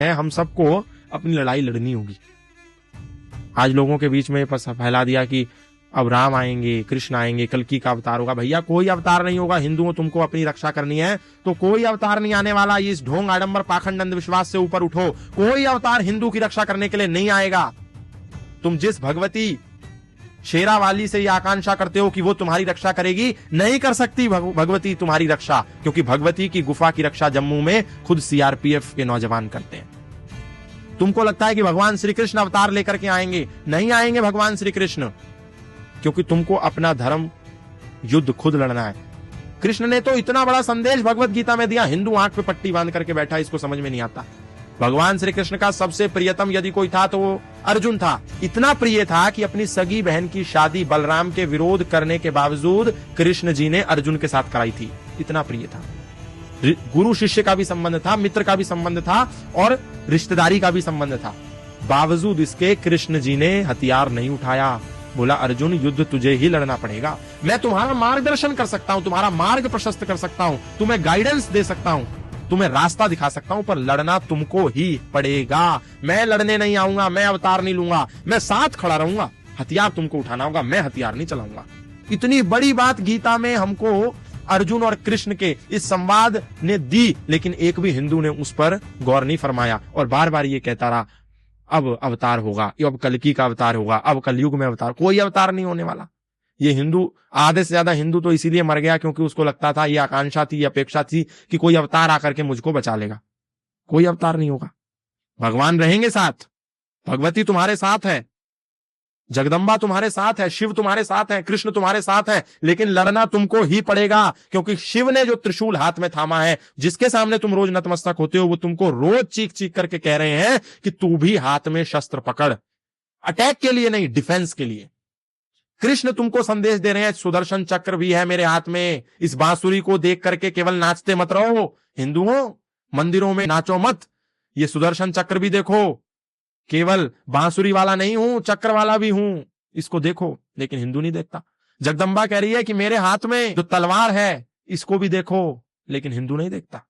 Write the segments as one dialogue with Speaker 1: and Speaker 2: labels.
Speaker 1: है, हम सबको अपनी लड़ाई लड़नी होगी। आज लोगों के बीच में फैला दिया कि अब राम आएंगे, कृष्ण आएंगे, कल्कि का अवतार होगा। भैया कोई अवतार नहीं होगा। हिंदुओं तुमको अपनी रक्षा करनी है तो कोई अवतार नहीं आने वाला। इस ढोंग आडंबर पाखंड अंधविश्वास से ऊपर उठो। कोई अवतार हिंदू की रक्षा करने के लिए नहीं आएगा। तुम जिस भगवती शेरावाली से ये आकांक्षा करते हो कि वो तुम्हारी रक्षा करेगी, नहीं कर सकती भगवती तुम्हारी रक्षा, क्योंकि भगवती की गुफा की रक्षा जम्मू में खुद सीआरपीएफ के नौजवान करते हैं। तुमको लगता है कि भगवान श्री कृष्ण अवतार लेकर के आएंगे, नहीं आएंगे भगवान श्री कृष्ण, क्योंकि तुमको अपना धर्म युद्ध खुद लड़ना है। कृष्ण ने तो इतना बड़ा संदेश भगवत गीता में दिया, हिंदू आंख पे पट्टी बांध करके बैठा, इसको समझ में नहीं आता। भगवान श्री कृष्ण का सबसे प्रियतम यदि कोई था तो वो अर्जुन था। इतना प्रिय था कि अपनी सगी बहन की शादी बलराम के विरोध करने के बावजूद कृष्ण जी ने अर्जुन के साथ कराई थी। इतना प्रिय था। गुरु शिष्य का भी संबंध था, मित्र का भी संबंध था और रिश्तेदारी का भी संबंध था। बावजूद इसके कृष्ण जी ने हथियार नहीं उठाया। बोला अर्जुन युद्ध तुझे ही लड़ना पड़ेगा। मैं तुम्हारा मार्गदर्शन कर सकता हूं, तुम्हारा मार्ग प्रशस्त कर सकता हूं, तुम्हें गाइडेंस दे सकता हूं, तुम्हें रास्ता दिखा सकता हूं, पर लड़ना तुमको ही पड़ेगा। मैं लड़ने नहीं आऊंगा, मैं अवतार नहीं लूंगा, मैं साथ खड़ा रहूंगा। हथियार तुमको उठाना होगा, मैं हथियार नहीं चलाऊंगा। इतनी बड़ी बात गीता में हमको अर्जुन और कृष्ण के इस संवाद ने दी, लेकिन एक भी हिंदू ने उस पर गौर नहीं फरमाया और बार बार ये कहता रहा अब अवतार होगा, अब कल्कि का अवतार होगा, अब कलयुग में अवतार। कोई अवतार नहीं होने वाला। ये हिंदू, आधे से ज्यादा हिंदू तो इसीलिए मर गया क्योंकि उसको लगता था, ये आकांक्षा थी, ये अपेक्षा थी कि कोई अवतार आकर के मुझको बचा लेगा। कोई अवतार नहीं होगा। भगवान रहेंगे साथ, भगवती तुम्हारे साथ है, जगदम्बा तुम्हारे साथ है, शिव तुम्हारे साथ है, कृष्ण तुम्हारे साथ है, लेकिन लड़ना तुमको ही पड़ेगा, क्योंकि शिव ने जो त्रिशूल हाथ में थामा है, जिसके सामने तुम रोज नतमस्तक होते हो, वो तुमको रोज चीख चीख करके कह रहे हैं कि तू भी हाथ में शस्त्र पकड़। अटैक के लिए नहीं, डिफेंस के लिए। कृष्ण तुमको संदेश दे रहे हैं, सुदर्शन चक्र भी है मेरे हाथ में। इस बांसुरी को देख करके केवल नाचते मत रहो। हिंदुओं, मंदिरों में नाचो मत, ये सुदर्शन चक्र भी देखो। केवल बांसुरी वाला नहीं हूं, चक्र वाला भी हूं, इसको देखो। लेकिन हिंदू नहीं देखता। जगदम्बा कह रही है कि मेरे हाथ में जो तलवार है इसको भी देखो, लेकिन हिंदू नहीं देखता।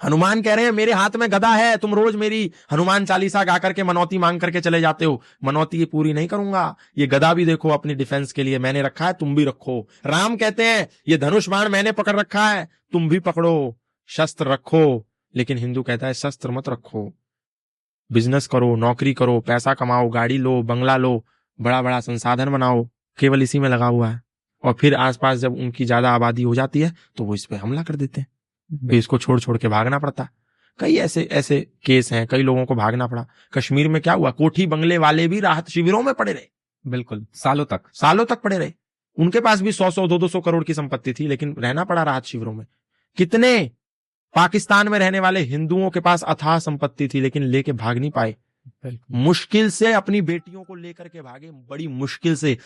Speaker 1: हनुमान कह रहे हैं मेरे हाथ में गदा है, तुम रोज मेरी हनुमान चालीसा गा करके मनौती मांग करके चले जाते हो, मनौती ये पूरी नहीं करूंगा। ये गदा भी देखो, अपनी डिफेंस के लिए मैंने रखा है, तुम भी रखो। राम कहते हैं ये धनुष बाण मैंने पकड़ रखा है, तुम भी पकड़ो, शस्त्र रखो। लेकिन हिंदू कहता है शस्त्र मत रखो, बिजनेस करो, नौकरी करो, पैसा कमाओ, गाड़ी लो, बंगला लो, बड़ा बड़ा संसाधन बनाओ, केवल इसी में लगा हुआ है। और फिर आसपास जब उनकी ज्यादा आबादी हो जाती है तो वो इस पे हमला कर देते हैं, फिर इसको छोड़ छोड़ के भागना पड़ता। कई ऐसे केस हैं, कई लोगों को भागना पड़ा। कश्मीर में क्या हुआ, कोठी बंगले वाले भी राहत शिविरों में पड़े रहे, बिल्कुल सालों तक पड़े रहे। उनके पास भी 100-100, 200 करोड़ की संपत्ति थी, लेकिन रहना पड़ा राहत शिविरों में। कितने पाकिस्तान में रहने वाले हिंदुओं के पास अथाह संपत्ति थी, लेकिन लेके भाग नहीं पाए। मुश्किल से अपनी बेटियों को लेकर के भागे, बड़ी मुश्किल से।